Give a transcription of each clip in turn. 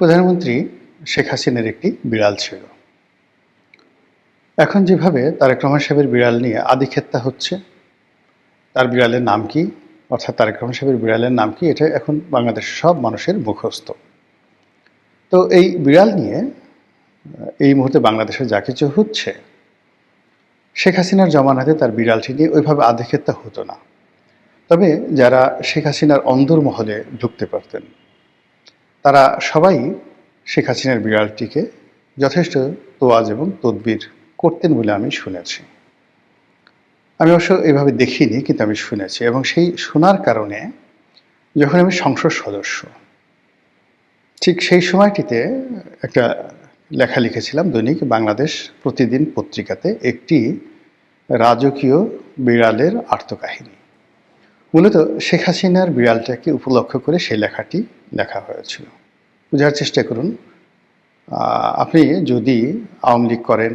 প্রধানমন্ত্রী শেখ হাসিনার একটি বিড়াল ছিল। এখন যেভাবে তারেক রহমান সাহেবের বিড়াল নিয়ে আদিক্ষেতা হচ্ছে, তার বিড়ালের নাম কি, অর্থাৎ তারেক রহমান সাহেবের বিড়ালের নাম কি, এটা এখন বাংলাদেশের সব মানুষের মুখস্থ। তো এই বিড়াল নিয়ে এই মুহূর্তে বাংলাদেশে যা কিছু হচ্ছে, শেখ হাসিনার জমানাতে তার বিড়ালটি নিয়ে ওইভাবে আদিক্ষেতা হতো না। তবে যারা শেখ হাসিনার অন্দরমহলে ঢুকতে পারতেন, তারা সবাই শেখ হাসিনার বিড়ালটিকে যথেষ্ট তোয়াজ এবং তদবির করতেন বলে আমি শুনেছি। আমি অবশ্য এভাবে দেখিনি, কিন্তু আমি শুনেছি। এবং সেই শোনার কারণে যখন আমি সংসদ সদস্য, ঠিক সেই সময়টিতে একটা লেখা লিখেছিলাম দৈনিক বাংলাদেশ প্রতিদিন পত্রিকাতে, একটি রাজকীয় বিড়ালের আর্তকাহিনী। মূলত শেখ হাসিনার বিড়ালটাকে উপলক্ষ করে সেই লেখাটি লেখা হয়েছিল। বোঝার চেষ্টা করুন, আপনি যদি আওয়ামী লীগ করেন,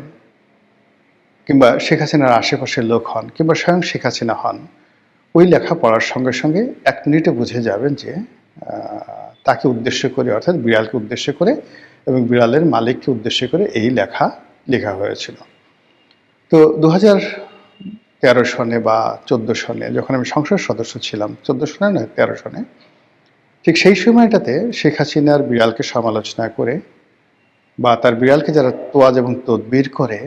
কিংবা শেখ হাসিনার আশেপাশের লোক হন, কিংবা স্বয়ং শেখ হাসিনা হন, ওই লেখা পড়ার সঙ্গে সঙ্গে 1 মিনিটে বুঝে যাবেন যে তাকে উদ্দেশ্য করে, অর্থাৎ বিড়ালকে উদ্দেশ্য করে এবং বিড়ালের মালিককে উদ্দেশ্য করে এই লেখা হয়েছিল। তো 2013 সনে বা 14 সনে যখন আমি সংসদ সদস্য ছিলাম, 14 সনে নয় 13 সনে, ঠিক সেই সময়টাতে শেখ হাসিনার বিড়ালকে সমালোচনা করে বা তার বিড়ালকে যারা তোয়াজ এবং তদবির করে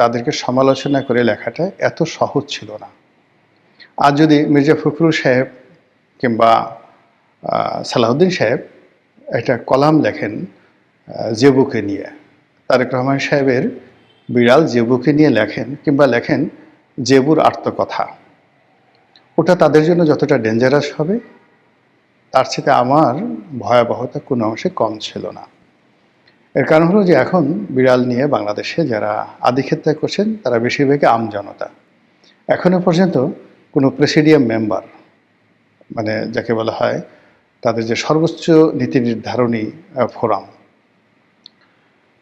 তাদেরকে সমালোচনা করে লেখাটা এত সহজ ছিল না। আর যদি মির্জা ফখরুল সাহেব কিংবা সালাউদ্দিন সাহেব একটা কলাম লেখেন জেবুকে নিয়ে, তারেক রহমান সাহেবের বিড়াল জেবুকে নিয়ে লেখেন, কিংবা লেখেন জেবুর আত্মকথা, ওটা তাদের জন্য যতটা ডেঞ্জারাস হবে, তার চেয়ে আমার ভয়াবহতা কোনো অংশে কম ছিল না। এর কারণ হলো যে এখন বিড়াল নিয়ে বাংলাদেশে যারা আদিক্ষেতা করছেন তারা বেশিরভাগই আমজনতা। এখনো পর্যন্ত কোনো প্রেসিডিয়াম মেম্বার, মানে যাকে বলা হয় তাদের যে সর্বোচ্চ নীতি নির্ধারণী ফোরাম,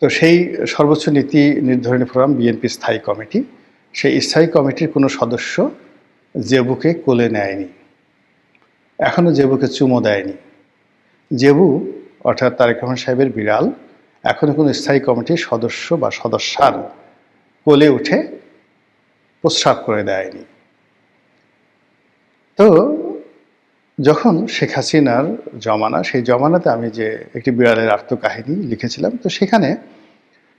তো সেই সর্বোচ্চ নীতি নির্ধারণী ফোরাম বিএনপি স্থায়ী কমিটি, সেই স্থায়ী কমিটির কোনো সদস্য জেবুকে কোলে নেয়নি, এখনও জেবুকে চুমো দেয়নি। জেবু অর্থাৎ তারেক রহমান সাহেবের বিড়াল এখনও কোনো স্থায়ী কমিটির সদস্য বা সদস্যার কোলে উঠে প্রস্রাব করে দেয়নি। তো যখন শেখ হাসিনার জমানা, সেই জমানাতে আমি যে একটি বিড়ালের আত্মকাহিনী লিখেছিলাম, তো সেখানে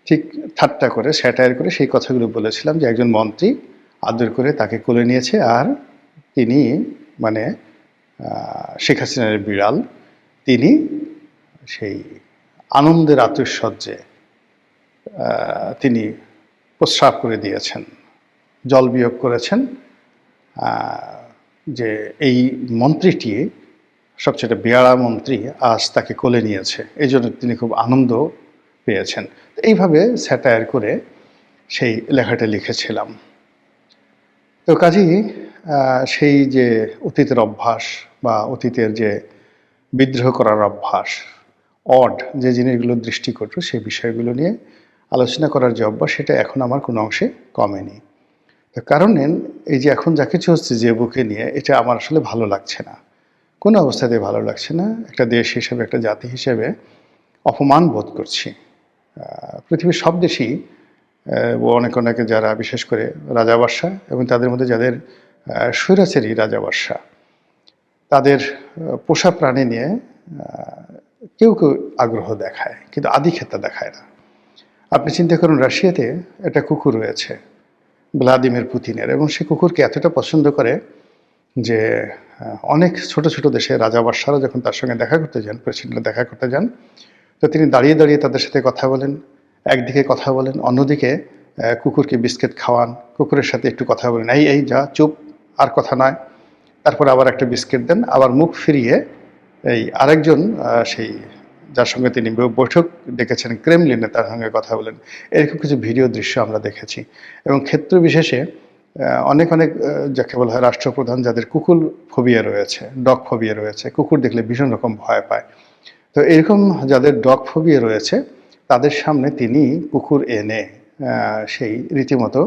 ঠিক ঠাট্টা করে, স্যাটায়ার করে সেই কথাগুলো বলেছিলাম যে একজন মন্ত্রী আদর করে তাকে কোলে নিয়েছে, আর তিনি মানে শেখ হাসিনার বিড়াল, তিনি সেই আনন্দের আতিশয্যে তিনি প্রস্রাব করে দিয়েছেন, জল বিয়োগ করেছেন, যে এই মন্ত্রীটি সবচেয়ে বেয়াড়া মন্ত্রী আজ তাকে কোলে নিয়েছে, এই জন্য তিনি খুব আনন্দ পেয়েছেন। এইভাবে স্যাটায়ার করে সেই লেখাটা লিখেছিলাম। তো কাজেই সেই যে অতীতের অভ্যাস বা অতীতের যে বিদ্রোহ করার অভ্যাস, যে জিনিসগুলো দৃষ্টিকটু, সেই বিষয়গুলো নিয়ে আলোচনা করার যে অভ্যাস, সেটা এখন আমার কোনো অংশে কমেনি। তো কারণ এই যে এখন যা কিছু হচ্ছে জেবুকে নিয়ে, এটা আমার আসলে ভালো লাগছে না, কোনো অবস্থাতেই ভালো লাগছে না। একটা দেশ হিসেবে, একটা জাতি হিসেবে অপমান বোধ করছি। পৃথিবীর সব দেশই অনেকে যারা বিশেষ করে রাজা বাদশাহ এবং তাদের মধ্যে যাদের স্বৈরাচারী রাজা বাদশাহ, তাদের পোষা প্রাণী নিয়ে কেউ কেউ আগ্রহ দেখায়, কিন্তু আদিক্ষেতা দেখায় না। আপনি চিন্তা করুন, রাশিয়াতে একটা কুকুর রয়েছে ভ্লাদিমির পুতিনের, এবং সে কুকুরকে এতটা পছন্দ করে যে অনেক ছোট ছোট দেশে রাজা বাদশাহরা যখন তার সঙ্গে দেখা করতে যান, প্রেসিডেন্টরা দেখা করতে যান, তো তিনি দাঁড়িয়ে দাঁড়িয়ে তাদের সাথে কথা বলেন, একদিকে কথা বলেন, অন্যদিকে কুকুরকে বিস্কিট খাওয়ান, কুকুরের সাথে একটু কথা বলেন, এই যা চুপ, আর কথা নয়, তারপর আবার একটা বিস্কিট দেন, আবার মুখ ফিরিয়ে এই আরেকজন সেই যার সঙ্গে তিনি বৈঠক ডেকেছেন ক্রেমলিনে, তার সঙ্গে কথা বলেন। এরকম কিছু ভিডিও দৃশ্য আমরা দেখেছি। এবং ক্ষেত্র বিশেষে অনেক যাকে বলা হয় রাষ্ট্রপ্রধান, যাদের কুকুর ফোবিয়া রয়েছে, ডগ ফোবিয়া রয়েছে, কুকুর দেখলে ভীষণ রকম ভয় পায়, তো এরকম যাদের ডগ ফোবিয়া রয়েছে তাদের সামনে তিনি কুকুর এনে সেই রীতিমতো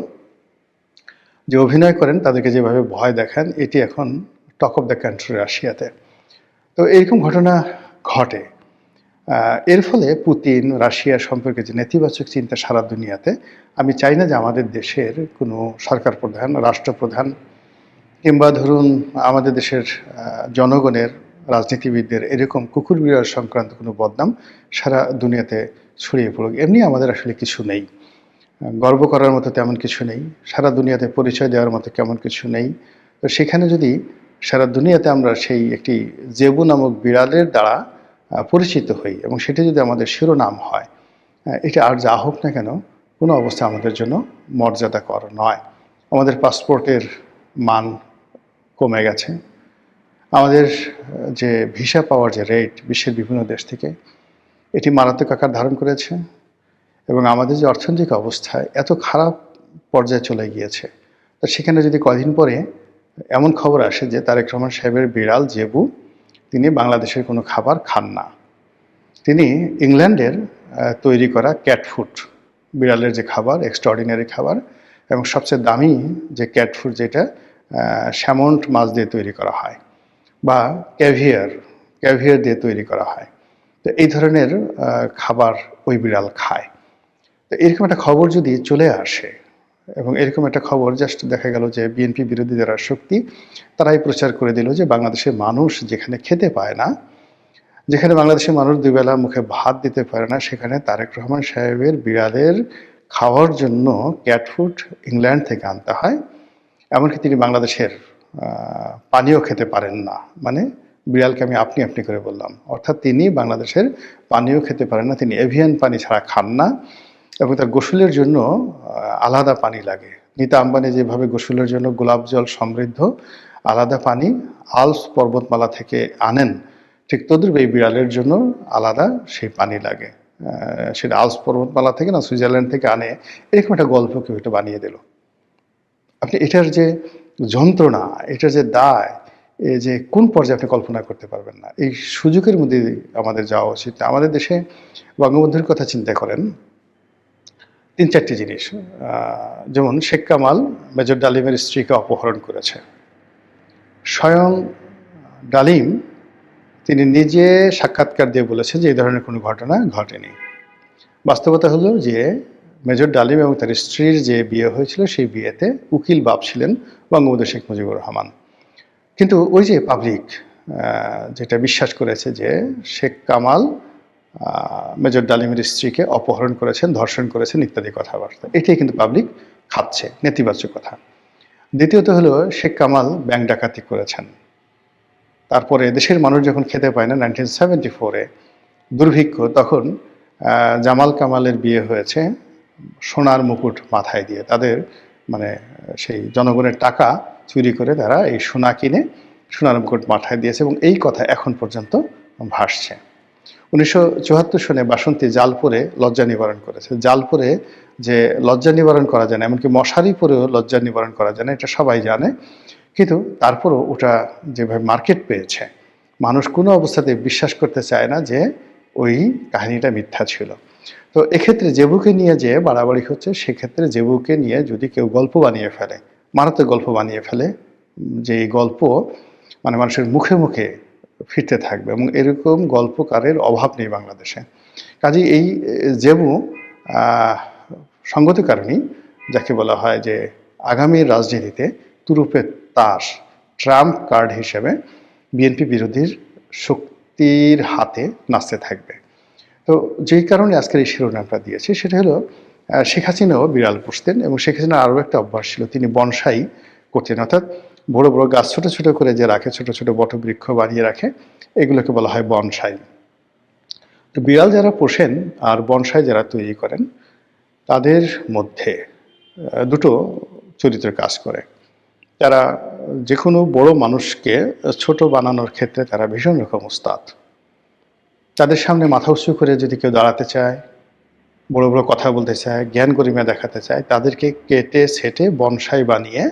যে অভিনয় করেন, তাদেরকে যেভাবে ভয় দেখান, এটি এখন টক অফ দ্য কান্ট্রি রাশিয়াতে। তো এইরকম ঘটনা ঘটে। এর ফলে পুতিন, রাশিয়া সম্পর্কে যে নেতিবাচক চিন্তা সারা দুনিয়াতে, আমি চাই না যে আমাদের দেশের কোনো সরকার প্রধান, রাষ্ট্রপ্রধান কিংবা ধরুন আমাদের দেশের জনগণের, রাজনীতিবিদদের এরকম কুকুর বিড়াল সংক্রান্ত কোনো বদনাম সারা দুনিয়াতে ছড়িয়ে পড়ুক। এমনি আমাদের আসলে কিছু নেই, গর্ব করার মতো তেমন কিছু নেই, সারা দুনিয়াতে পরিচয় দেওয়ার মতো কেমন কিছু নেই। তো সেখানে যদি সারা দুনিয়াতে আমরা সেই একটি জেবু নামক বিড়ালের দ্বারা পরিচিত হই এবং সেটি যদি আমাদের শিরোনাম হয়, এটা আর যা হোক না কেন কোনো অবস্থা আমাদের জন্য মর্যাদাকর নয়। আমাদের পাসপোর্টের মান কমে গেছে, আমাদের যে ভিসা পাওয়ার যে রেট বিশ্বের বিভিন্ন দেশ থেকে, এটি মারাত্মক আকার ধারণ করেছে এবং আমাদের যে অর্থনৈতিক অবস্থা এত খারাপ পর্যায়ে চলে গিয়েছে। তো সেখানে যদি কদিন পরে এমন খবর আসে যে তারেক রহমান সাহেবের বিড়াল জেবু তিনি বাংলাদেশের কোনো খাবার খান না, তিনি ইংল্যান্ডের তৈরি করা ক্যাট ফুড, বিড়ালের যে খাবার, এক্সট্রাঅর্ডিনারি খাবার এবং সবচেয়ে দামি যে ক্যাট ফুড, যেটা স্যামন্ট মাছ দিয়ে তৈরি করা হয় বা ক্যাভিয়ার দিয়ে তৈরি করা হয়, তো এই ধরনের খাবার ওই বিড়াল খায়। তো এরকম একটা খবর যদি চলে আসে এবং এরকম একটা খবর জাস্ট দেখা গেল যে বিএনপি বিরোধী যারা শক্তি তারাই প্রচার করে দিল যে বাংলাদেশের মানুষ যেখানে খেতে পায় না, যেখানে বাংলাদেশের মানুষ দুবেলা মুখে ভাত দিতে পারে না, সেখানে তারেক রহমান সাহেবের বিড়ালের খাওয়ার জন্য ক্যাট ফুড ইংল্যান্ড থেকে আনতে হয়। এমনকি তিনি বাংলাদেশের পানিও খেতে পারেন না, মানে বিড়ালকে আমি আপনি আপনি করে বললাম, অর্থাৎ তিনি বাংলাদেশের পানিও খেতে পারেন না, তিনি এভিয়ান পানি ছাড়া খান না এবং তার গোসলের জন্য আলাদা পানি লাগে। নীতা আম্বানি যেভাবে গোসলের জন্য গোলাপ জল সমৃদ্ধ আলাদা পানি আল্পস পর্বতমালা থেকে আনেন, ঠিক তদ্রুপ এই বিড়ালের জন্য আলাদা সেই পানি লাগে। সেটা আল্পস পর্বতমালা থেকে না সুইজারল্যান্ড থেকে আনে, এরকম একটা গল্প কেউ একটা বানিয়ে দিল। আপনি এটার যে যন্ত্রণা, এটার যে দায়, এই যে কোন পর্যায়ে আপনি কল্পনা করতে পারবেন না। এই সুযোগের মধ্যে আমাদের যাওয়া উচিত। আমাদের দেশে বঙ্গবন্ধুর কথা চিন্তা করেন, ৩-৪টি জিনিস, যেমন শেখ কামাল মেজর ডালিমের স্ত্রীকে অপহরণ করেছে। স্বয়ং ডালিম তিনি নিজে সাক্ষাৎকার দিয়ে বলেছেন যে এই ধরনের কোনো ঘটনা ঘটেনি। বাস্তবতা হলো যে মেজর ডালিম এবং তার স্ত্রীর যে বিয়ে হয়েছিল সেই বিয়েতে উকিল বাপ ছিলেন বঙ্গবন্ধু শেখ মুজিবুর রহমান। কিন্তু ওই যে পাবলিক যেটা বিশ্বাস করেছে যে শেখ কামাল মেজর ডালিমের স্ত্রীকে অপহরণ করেছেন, ধর্ষণ করেছেন ইত্যাদি কথাবার্তা, এটাই কিন্তু পাবলিক খাচ্ছে, নেতিবাচক কথা। দ্বিতীয়ত হলো শেখ কামাল ব্যাংক ডাকাতি করেছেন। তারপরে দেশের মানুষ যখন খেতে পায় না 1974-এ দুর্ভিক্ষ, তখন জামাল কামালের বিয়ে হয়েছে সোনার মুকুট মাথায় দিয়ে। তাদের মানে সেই জনগণের টাকা চুরি করে তারা এই সোনা কিনে সোনার মুকুট মাথায় দিয়েছে এবং এই কথা এখন পর্যন্ত ভাসছে। 1974 সনে বাসন্তী জাল পরে লজ্জা নিবারণ করেছে। জাল পরে যে লজ্জা নিবারণ করা যায় না, এমনকি মশারি পরেও লজ্জা নিবারণ করা যায় না, এটা সবাই জানে। কিন্তু তারপরও ওটা যেভাবে মার্কেট পেয়েছে, মানুষ কোনো অবস্থাতে বিশ্বাস করতে চায় না যে ওই কাহিনীটা মিথ্যা ছিল। তো এক্ষেত্রে জেবুকে নিয়ে যে বাড়াবাড়ি হচ্ছে, সেক্ষেত্রে জেবুকে নিয়ে যদি কেউ গল্প বানিয়ে ফেলে, মারাত্মক গল্প বানিয়ে ফেলে, যে গল্প মানে মানুষের মুখে মুখে ফিরতে থাকবে এবং এরকম গল্পকারের অভাব নেই বাংলাদেশে। কাজেই এই জেবু সঙ্গত কারণেই যাকে বলা হয় যে আগামীর রাজনীতিতে তুরুপের তাস, ট্রাম্প কার্ড হিসেবে বিএনপি বিরোধীর শক্তির হাতে নাচতে থাকবে। তো যেই কারণে আজকের এই শিরোনামটা দিয়েছি সেটা হলো শেখ হাসিনাও বিড়াল পুষতেন এবং শেখ হাসিনার আরও একটা অভ্যাস ছিল, তিনি বনসাই করতেন, অর্থাৎ বড় বড় গাছ ছোট ছোট করে যে রাখে, ছোট ছোট বটবৃক্ষ বানিয়ে রাখে, এগুলোকে বলা হয় বনসাই। তো বিড়াল যারা পোষেন আর বনসাই যারা তৈরি করেন, তাদের মধ্যে দুটো চরিত্র কাজ করে। তারা যে কোনো বড় মানুষকে ছোট বানানোর ক্ষেত্রে তারা ভীষণ রকম উস্তাদ। তাদের সামনে মাথা উঁচু করে যদি কেউ দাঁড়াতে চায়, বড় বড় কথা বলতে চায়, জ্ঞান গরিমা দেখাতে চায়, তাদেরকে কেটে ছেটে বনসাই বানিয়ে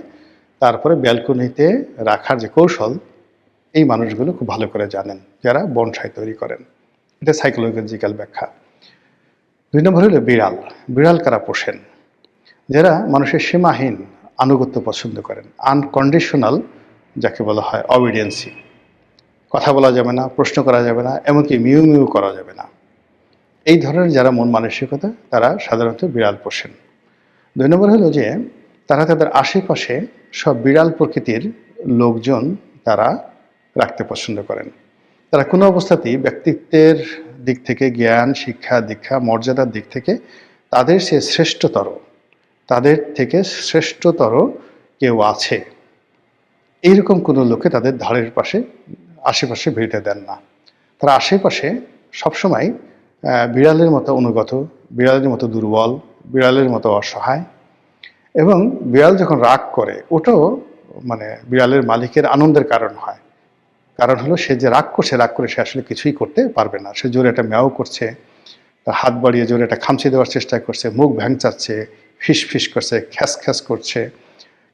তারপরে ব্যালকনিতে রাখার যে কৌশল, এই মানুষগুলো খুব ভালো করে জানেন যারা বনসাই তৈরি করেন। এটা সাইকোলজিক্যাল ব্যাখ্যা। 2 নম্বর হলো বিড়াল। বিড়াল কারা পোষেন? যারা মানুষের সীমাহীন আনুগত্য পছন্দ করেন, আনকন্ডিশনাল যাকে বলা হয় অবিডিয়েন্সি। কথা বলা যাবে না, প্রশ্ন করা যাবে না, এমনকি মিউ মিউ করা যাবে না। এই ধরনের যারা মন মানসিকতা তারা সাধারণত বিড়াল পোষেন। ২ নম্বর হলো যে তারা তাদের আশেপাশে সব বিড়াল প্রকৃতির লোকজন তারা রাখতে পছন্দ করেন। তারা কোনো অবস্থাতেই ব্যক্তিত্বের দিক থেকে, জ্ঞান, শিক্ষা, দীক্ষা, মর্যাদার দিক থেকে তাদের সে শ্রেষ্ঠতর, তাদের থেকে শ্রেষ্ঠতর কেউ আছে এইরকম কোনো লোককে তাদের ধারের পাশে আশেপাশে ভিড়তে দেন না। তারা আশেপাশে সবসময় বিড়ালের মতো অনুগত, বিড়ালের মতো দুর্বল, বিড়ালের মতো অসহায়, এবং বিড়াল যখন রাগ করে ওটাও মানে বিড়ালের মালিকের আনন্দের কারণ হয়। কারণ হলো সে যে রাগ করে সে আসলে কিছুই করতে পারবে না। সে জোরে একটা ম্যাও করছে, তার হাত বাড়িয়ে জোরে একটা খামচি দেওয়ার চেষ্টা করছে, মুখ ভ্যাংচাচ্ছে, ফিস ফিস করছে, খ্যাস খ্যাস করছে।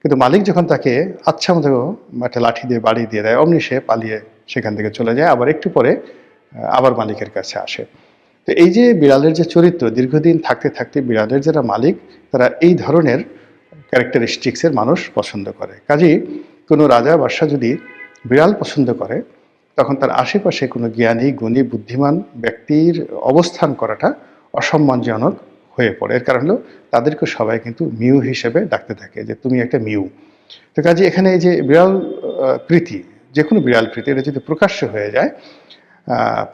কিন্তু মালিক যখন তাকে আচ্ছা মতো একটা লাঠি দিয়ে বাড়ি দিয়ে দেয়, অমনি সে পালিয়ে সেখান থেকে চলে যায়, আবার একটু পরে আবার মালিকের কাছে আসে। তো এই যে বিড়ালের যে চরিত্র, দীর্ঘদিন থাকতে থাকতে বিড়ালের যারা মালিক তারা এই ধরনের ক্যারেক্টারিস্টিক্সের মানুষ পছন্দ করে। কাজেই কোনো রাজা বাদশাহ যদি বিড়াল পছন্দ করে তখন তার আশেপাশে কোনো জ্ঞানী, গুণী, বুদ্ধিমান ব্যক্তির অবস্থান করাটা অসম্মানজনক হয়ে পড়ে। এর কারণ হলো তাদেরকে সবাই কিন্তু মিউ হিসেবে ডাকতে থাকে যে তুমি একটা মিউ। তো কাজে এখানে এই যে বিড়াল প্রীতি, যে কোনো বিড়াল প্রীতি, এটা যদি প্রকাশ্য হয়ে যায়,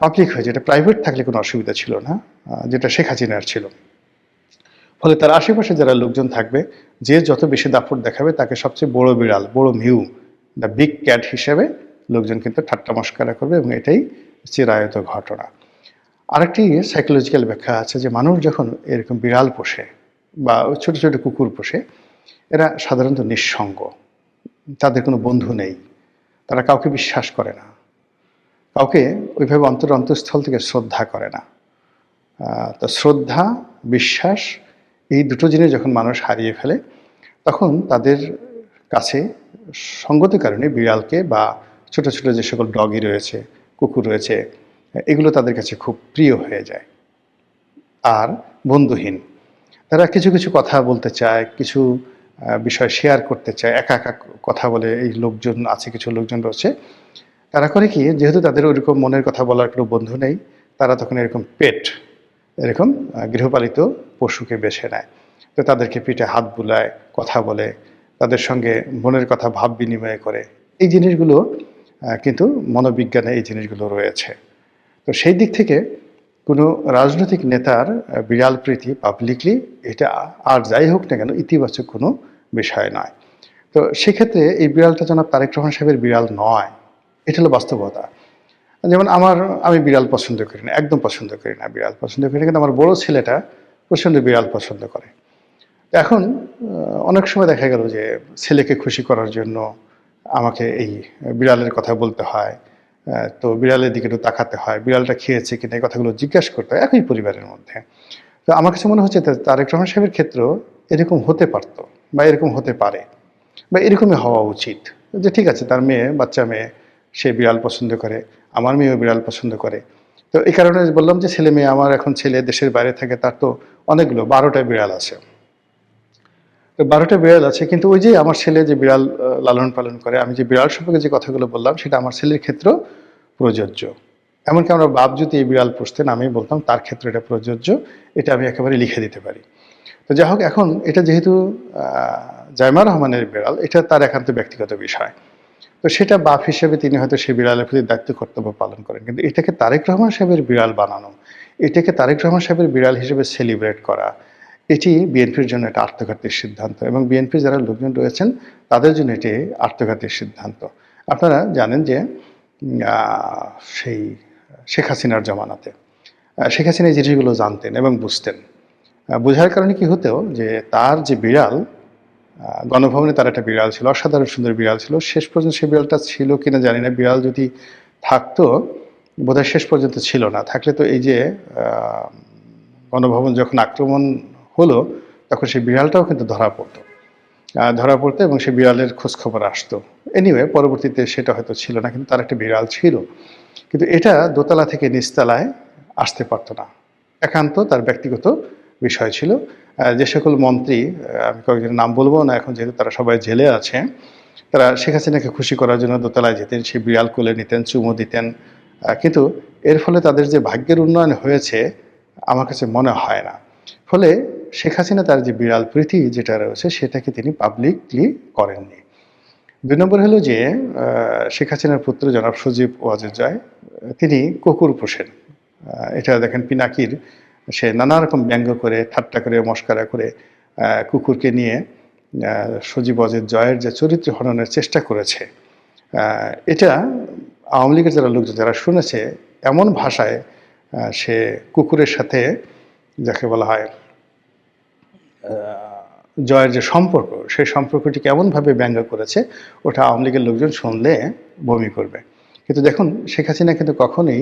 পাবলিক হয়ে যায়, এটা প্রাইভেট থাকলে কোনো অসুবিধা ছিল না, যেটা শেখ হাসিনার ছিল। ফলে তার আশেপাশে যারা লোকজন থাকবে, যে যত বেশি দাপট দেখাবে তাকে সবচেয়ে বড় বিড়াল, বড় মিউ, দ্য বিগ ক্যাট হিসেবে লোকজন কিন্তু ঠাট্টা মস্করা করবে, এবং এটাই চিরায়ত ঘটনা। আরেকটি সাইকোলজিক্যাল ব্যাখ্যা আছে যে মানুষ যখন এরকম বিড়াল পোষে বা ছোট ছোট কুকুর পোষে, এরা সাধারণত নিঃসঙ্গ, তাদের কোনো বন্ধু নেই, তারা কাউকে বিশ্বাস করে না, কাউকে ওইভাবে অন্তঃস্থল থেকে শ্রদ্ধা করে না। তো শ্রদ্ধা, বিশ্বাস, এই দুটো জিনিস যখন মানুষ হারিয়ে ফেলে তখন তাদের কাছে সঙ্গতের কারণে বিড়ালকে বা ছোট ছোট যে সকল ডগি রয়েছে, কুকুর রয়েছে, এগুলো তাদের কাছে খুব প্রিয় হয়ে যায় আর বন্ধুহীন। তারা কিছু কিছু কথা বলতে চায়, কিছু বিষয় শেয়ার করতে চায়, একা একা কথা বলে। এই লোকজন আছে, কিছু লোকজন রয়েছে, তারা করে কি, যেহেতু তাদের ওইরকম মনের কথা বলার কোনো বন্ধু নেই, তারা তখন এরকম পেট, এরকম গৃহপালিত পশুকে বেছে নেয়। তো তাদেরকে পিঠে হাত বুলায়, কথা বলে, তাদের সঙ্গে মনের কথা ভাব বিনিময় করে। এই জিনিসগুলো কিন্তু মনোবিজ্ঞানে এই জিনিসগুলো রয়েছে। তো সেই দিক থেকে কোনো রাজনৈতিক নেতার বিড়াল প্রীতি পাবলিকলি, এটা আর যাই হোক না কেন, ইতিবাচক কোনো বিষয় নয়। তো সেক্ষেত্রে এই বিড়ালটা জনাব তারেক রহমান সাহেবের বিড়াল নয়, এটা হলো বাস্তবতা। যেমন আমি বিড়াল পছন্দ করি না, একদম পছন্দ করি না, বিড়াল পছন্দ করি না, কিন্তু আমার বড় ছেলেটা প্রচণ্ড বিড়াল পছন্দ করে। এখন অনেক সময় দেখা গেল যে ছেলেকে খুশি করার জন্য আমাকে এই বিড়ালের কথা বলতে হয়, তো বিড়ালের দিকে একটু তাকাতে হয়, বিড়ালটা খেয়েছে কিনা এই কথাগুলো জিজ্ঞাসা করতে হয় একই পরিবারের মধ্যে। তো আমার কাছে মনে হচ্ছে তারেক রহমান সাহেবের ক্ষেত্রেও এরকম হতে পারতো, বা এরকম হতে পারে, বা এরকমই হওয়া উচিত যে ঠিক আছে, তার মেয়ে, বাচ্চা মেয়ে, সে বিড়াল পছন্দ করে, আমার মেয়েও বিড়াল পছন্দ করে। তো এই কারণে বললাম যে ছেলে মেয়ে, আমার এখন ছেলে দেশের বাইরে থাকে, তার তো অনেকগুলো 12টা বিড়াল আছে। তো 12টা বিড়াল আছে, কিন্তু ওই যে আমার ছেলে যে বিড়াল লালন পালন করে, আমি যে বিড়াল সম্পর্কে যে কথাগুলো বললাম সেটা আমার ছেলের ক্ষেত্রেও প্রযোজ্য। এমনকি আমার বাপ যদি এই বিড়াল পুষতেন, আমি বলতাম তার ক্ষেত্রে এটা প্রযোজ্য, এটা আমি একেবারে লিখে দিতে পারি। তো যাই হোক, এখন এটা যেহেতু জাইমা রহমানের বিড়াল, এটা তার একান্ত ব্যক্তিগত বিষয়। তো সেটা বাপ হিসেবে তিনি হয়তো সেই বিড়ালের প্রতি দায়িত্ব কর্তব্য পালন করেন, কিন্তু এটাকে তারেক রহমান সাহেবের বিড়াল বানানো, এটাকে তারেক রহমান সাহেবের বিড়াল হিসেবে সেলিব্রেট করা, এটি বিএনপির জন্য একটা আত্মঘাতীর সিদ্ধান্ত, এবং বিএনপির যারা লোকজন রয়েছেন তাদের জন্য এটি আত্মঘাতীর সিদ্ধান্ত। আপনারা জানেন যে সেই শেখ হাসিনার জমানাতে শেখ হাসিনা এই জিনিসগুলো জানতেন এবং বুঝতেন। বোঝার কারণে কি হতো যে তার যে বিড়াল, গণভবনে তার একটা বিড়াল ছিল, অসাধারণ সুন্দর বিড়াল ছিল। শেষ পর্যন্ত সেই বিড়ালটা ছিল কিনা জানি না, বিড়াল যদি থাকতো বোধহয় শেষ পর্যন্ত ছিল না, থাকলে তো এই যে গণভবন যখন আক্রমণ হলো তখন সেই বিড়ালটাও কিন্তু ধরা পড়তো এবং সেই বিড়ালের খোঁজখবর আসতো। এনিওয়ে, পরবর্তীতে সেটা হয়তো ছিল না, কিন্তু তার একটা বিড়াল ছিল। কিন্তু এটা দোতলা থেকে নিচতলায় আসতে পারতো না, একান্ত তার ব্যক্তিগত বিষয় ছিল। যে সকল মন্ত্রী, আমি কয়েকজনের নাম বলবো না এখন যেহেতু তারা সবাই জেলে আছে, তারা শেখ হাসিনাকে খুশি করার জন্য দোতলায় যেতেন, সেই বিড়াল কোলে নিতেন, চুমো দিতেন। কিন্তু এর ফলে তাদের যে ভাগ্যের উন্নয়ন হয়েছে আমার কাছে মনে হয় না। ফলে শেখ হাসিনা তার যে বিড়াল প্রীতি যেটা রয়েছে সেটাকে তিনি পাবলিকলি করেননি। ২ নম্বর হলো যে শেখ হাসিনার পুত্র জনাব সজীব ওয়াজেদ জয় তিনি কুকুর পোষেন। এটা দেখেন পিনাকির সে নানা রকম ব্যঙ্গ করে, ঠাট্টা করে, মশকরা করে কুকুরকে নিয়ে সজীব ওয়াজেদ জয়ের যে চরিত্র হননের চেষ্টা করেছে, এটা আওয়ামী লীগের যারা লোকজন যারা শুনেছে এমন ভাষায় সে কুকুরের সাথে যাকে বলা হয় জয়ের যে সম্পর্ক সেই সম্পর্কটিকে এমনভাবে ব্যঙ্গ করেছে ওটা আওয়ামী লীগের লোকজন শুনলে বমি করবে। কিন্তু দেখুন শেখ হাসিনা কিন্তু কখনোই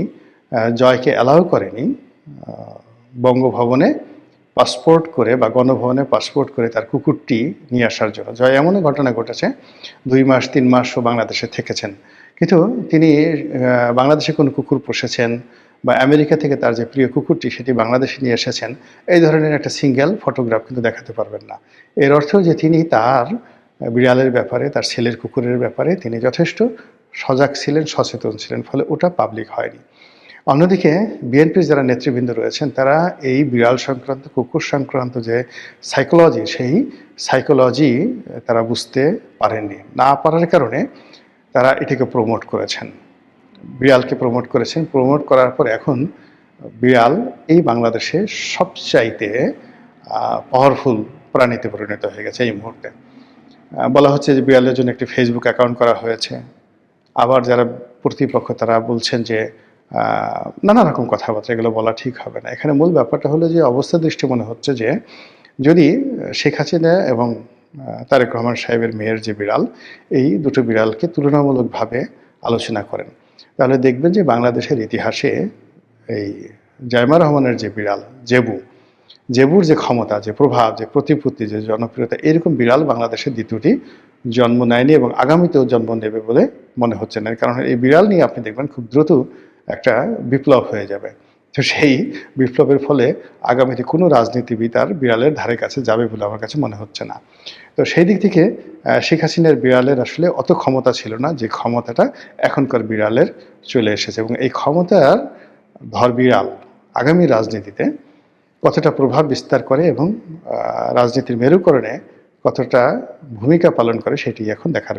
জয়কে অ্যালাউ করেনি বঙ্গভবনে পাসপোর্ট করে বা গণভবনে পাসপোর্ট করে তার কুকুরটি নিয়ে আসার জন্য। জয় এমনও ঘটনা ঘটেছে ২ মাস ৩ মাসও বাংলাদেশে থেকেছেন, কিন্তু তিনি বাংলাদেশে কোনো কুকুর পুষেছেন বা আমেরিকা থেকে তার যে প্রিয় কুকুরটি সেটি বাংলাদেশে নিয়ে এসেছেন এই ধরনের একটা সিঙ্গেল ফটোগ্রাফ কিন্তু দেখাতে পারবেন না। এর অর্থ যে তিনি তার বিড়ালের ব্যাপারে, তার ছেলের কুকুরের ব্যাপারে তিনি যথেষ্ট সজাগ ছিলেন, সচেতন ছিলেন, ফলে ওটা পাবলিক হয়নি। অন্যদিকে বিএনপির যারা নেতৃবৃন্দ রয়েছেন তারা এই বিড়াল সংক্রান্ত, কুকুর সংক্রান্ত যে সাইকোলজি, সেই সাইকোলজি তারা বুঝতে পারেননি। না পারার কারণে তারা এটাকে প্রমোট করেছেন, বিড়ালকে প্রমোট করেছেন। প্রমোট করার পর এখন বিড়াল এই বাংলাদেশে সবচাইতে পাওয়ারফুল প্রাণীতে পরিণত হয়ে গেছে এই মুহূর্তে। বলা হচ্ছে যে বিড়ালের জন্য একটি ফেসবুক অ্যাকাউন্ট করা হয়েছে। আবার যারা প্রতিপক্ষ তারা বলছেন যে নানা রকম কথাবার্তা, এগুলো বলা ঠিক হবে না। এখানে মূল ব্যাপারটা হলো যে অবস্থা দৃষ্টি মনে হচ্ছে যে যদি শেখ হাসিনা এবং তারেক রহমান সাহেবের মেয়ের যে বিড়াল, এই দুটো বিড়ালকে তুলনামূলকভাবে আলোচনা করেন তাহলে দেখবেন যে বাংলাদেশের ইতিহাসে এই জাইমা রহমানের যে বিড়াল জেবুর যে ক্ষমতা, যে প্রভাব, যে প্রতিপত্তি, যে জনপ্রিয়তা, এরকম বিড়াল বাংলাদেশে দ্বিতীয়টি জন্ম নেয়নি এবং আগামীতেও জন্ম নেবে বলে মনে হচ্ছে না। কারণ এই বিড়াল নিয়ে আপনি দেখবেন খুব দ্রুত একটা বিপ্লব হয়ে যাবে। তো সেই বিপ্লবের ফলে আগামীতে কোনো রাজনীতিবিদ আর বিড়ালের ধারে কাছে যাবে বলে আমার কাছে মনে হচ্ছে না। তো সেই দিক থেকে শেখ হাসিনার বিড়ালের আসলে অত ক্ষমতা ছিল না যে ক্ষমতাটা এখনকার বিড়ালের চলে এসেছে, এবং এই ক্ষমতার ধর বিড়াল আগামী রাজনীতিতে কতটা প্রভাব বিস্তার করে এবং রাজনীতির মেরুকরণে কতটা ভূমিকা পালন করে সেটি এখন দেখার